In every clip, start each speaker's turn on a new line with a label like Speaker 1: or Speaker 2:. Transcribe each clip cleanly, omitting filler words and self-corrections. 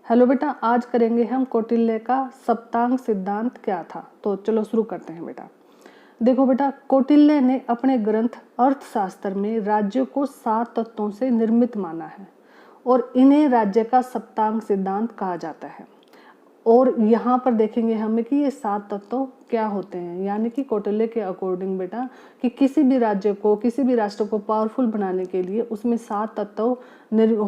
Speaker 1: Hello बेटा, आज करेंगे हम कौटिल्य का सप्तांग सिद्धांत क्या था। तो चलो शुरू करते हैं बेटा। देखो बेटा, कौटिल्य ने अपने ग्रंथ अर्थशास्त्र में राज्य को 7 तत्वों से निर्मित माना है और इन्हें राज्य का सप्तांग सिद्धांत कहा जाता है। और यहाँ पर देखेंगे हमें कि ये 7 तत्व क्या होते हैं, यानी कि कौटिल्य के अकॉर्डिंग बेटा कि किसी भी राज्य को, किसी भी राष्ट्र को पावरफुल बनाने के लिए उसमें 7 तत्व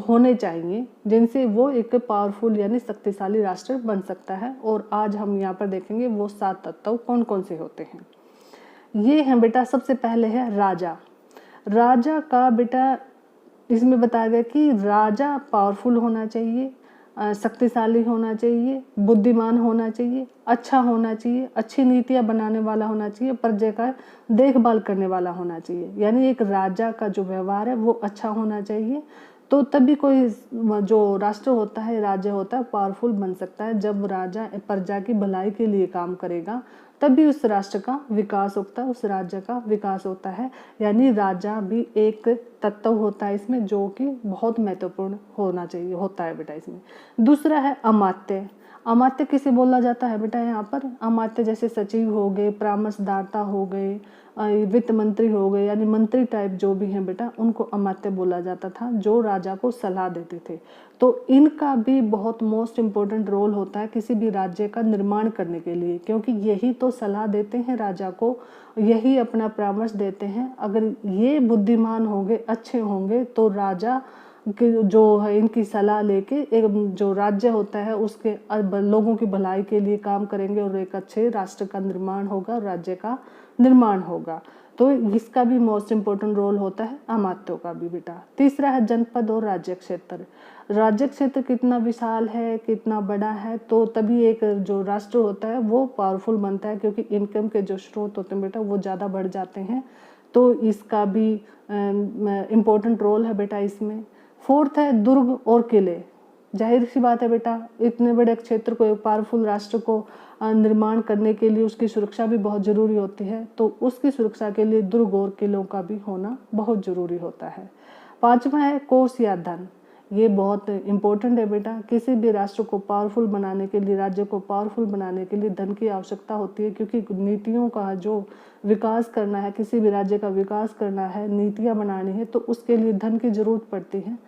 Speaker 1: होने चाहिए, जिनसे वो एक पावरफुल यानी शक्तिशाली राष्ट्र बन सकता है। और आज हम यहाँ पर देखेंगे वो 7 तत्व कौन कौन से होते हैं। ये हैं बेटा, सबसे पहले है राजा। राजा का बेटा इसमें बताया गया कि राजा पावरफुल होना चाहिए, शक्तिशाली होना चाहिए, बुद्धिमान होना चाहिए, अच्छा होना चाहिए, अच्छी नीतियां बनाने वाला होना चाहिए, प्रजा का देखभाल करने वाला होना चाहिए। यानी एक राजा का जो व्यवहार है वो अच्छा होना चाहिए। तो तभी कोई जो राष्ट्र होता है, राज्य होता है, पावरफुल बन सकता है। जब राजा प्रजा की भलाई के लिए काम करेगा तभी उस राष्ट्र का विकास होता है, उस राज्य का विकास होता है। यानी राजा भी एक तत्व होता है इसमें, जो कि बहुत महत्वपूर्ण होना चाहिए, होता है बेटा इसमें। दूसरा है अमात्य। अमात्य किसे बोला जाता है बेटा, यहाँ पर अमात्य जैसे सचिव हो गए, परामर्शदाता हो गए, वित्त मंत्री हो गए, यानी मंत्री टाइप जो भी हैं बेटा, उनको अमात्य बोला जाता था, जो राजा को सलाह देते थे। तो इनका भी बहुत मोस्ट इम्पोर्टेंट रोल होता है किसी भी राज्य का निर्माण करने के लिए, क्योंकि यही तो सलाह देते हैं राजा को, यही अपना परामर्श देते हैं। अगर ये बुद्धिमान होंगे, अच्छे होंगे, तो राजा जो है इनकी सलाह लेके एक जो राज्य होता है उसके लोगों की भलाई के लिए काम करेंगे और एक अच्छे राष्ट्र का निर्माण होगा, राज्य का निर्माण होगा। तो इसका भी मोस्ट इम्पोर्टेंट रोल होता है अमात्यों का भी बेटा। तीसरा है जनपद और राज्य क्षेत्र। राज्य क्षेत्र कितना विशाल है, कितना बड़ा है, तो तभी एक जो राष्ट्र होता है वो पावरफुल बनता है, क्योंकि इनकम के जो स्रोत होते हैं बेटा वो ज़्यादा बढ़ जाते हैं। तो इसका भी इम्पोर्टेंट रोल है बेटा इसमें। फोर्थ है दुर्ग और किले। जाहिर सी बात है बेटा, इतने बड़े क्षेत्र को, एक पावरफुल राष्ट्र को निर्माण करने के लिए उसकी सुरक्षा भी बहुत जरूरी होती है। तो उसकी सुरक्षा के लिए दुर्ग और किलों का भी होना बहुत जरूरी होता है। पांचवा है कोष या धन। ये बहुत इम्पोर्टेंट है बेटा। किसी भी राष्ट्र को पावरफुल बनाने के लिए, राज्य को पावरफुल बनाने के लिए धन की आवश्यकता होती है, क्योंकि नीतियों का जो विकास करना है, किसी भी राज्य का विकास करना है, नीतियां बनानी है, तो उसके लिए धन की जरूरत पड़ती है।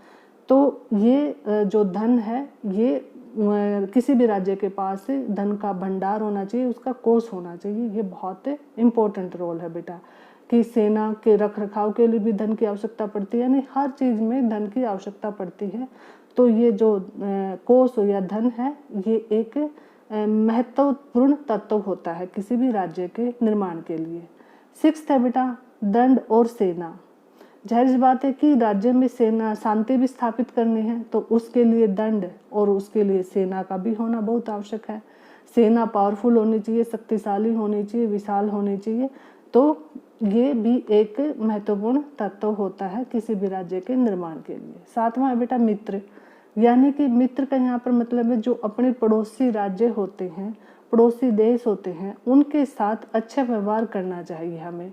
Speaker 1: तो ये जो धन है, ये किसी भी राज्य के पास धन का भंडार होना चाहिए, उसका कोष होना चाहिए। ये बहुत इम्पोर्टेंट रोल है बेटा कि सेना के रख रखाव के लिए भी धन की आवश्यकता पड़ती है, यानी हर चीज़ में धन की आवश्यकता पड़ती है। तो ये जो कोष या धन है, ये एक महत्वपूर्ण तत्व होता है किसी भी राज्य के निर्माण के लिए। सिक्स्थ है बेटा दंड और सेना। जाहिर सी बात है कि राज्य में सेना, शांति भी स्थापित करनी है, तो उसके लिए दंड और उसके लिए सेना का भी होना बहुत आवश्यक है। सेना पावरफुल होनी चाहिए, शक्तिशाली होनी चाहिए, विशाल होनी चाहिए। तो ये भी एक महत्वपूर्ण तत्व होता है किसी भी राज्य के निर्माण के लिए। सातवां है बेटा मित्र। यानी कि मित्र का यहाँ पर मतलब है जो अपने पड़ोसी राज्य होते हैं, पड़ोसी देश होते हैं, उनके साथ अच्छा व्यवहार करना चाहिए हमें।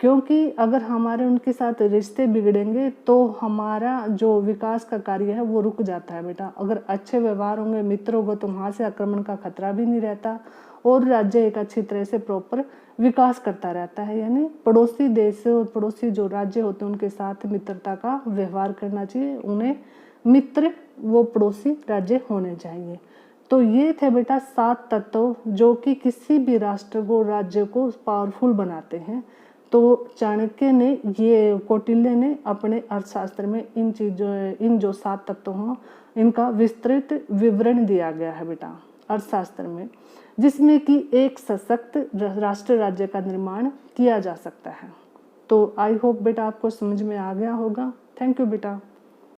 Speaker 1: क्योंकि अगर हमारे उनके साथ रिश्ते बिगड़ेंगे तो हमारा जो विकास का कार्य है वो रुक जाता है बेटा। अगर अच्छे व्यवहार होंगे, मित्र होगा, तो वहाँ से आक्रमण का खतरा भी नहीं रहता और राज्य एक अच्छी तरह से प्रॉपर विकास करता रहता है। यानी पड़ोसी देश और पड़ोसी जो राज्य होते हैं उनके साथ मित्रता का व्यवहार करना चाहिए, उन्हें मित्र वो पड़ोसी राज्य होने चाहिए। तो ये थे बेटा 7 तत्व जो कि किसी भी राष्ट्र को, राज्य को पावरफुल बनाते हैं। तो चाणक्य ने, ये कौटिल्य ने अपने अर्थशास्त्र में इन जो 7 तत्व हों, इनका विस्तृत विवरण दिया गया है बेटा अर्थशास्त्र में, जिसमें कि एक सशक्त राष्ट्र राज्य का निर्माण किया जा सकता है। तो आई होप बेटा आपको समझ में आ गया होगा। थैंक यू बेटा।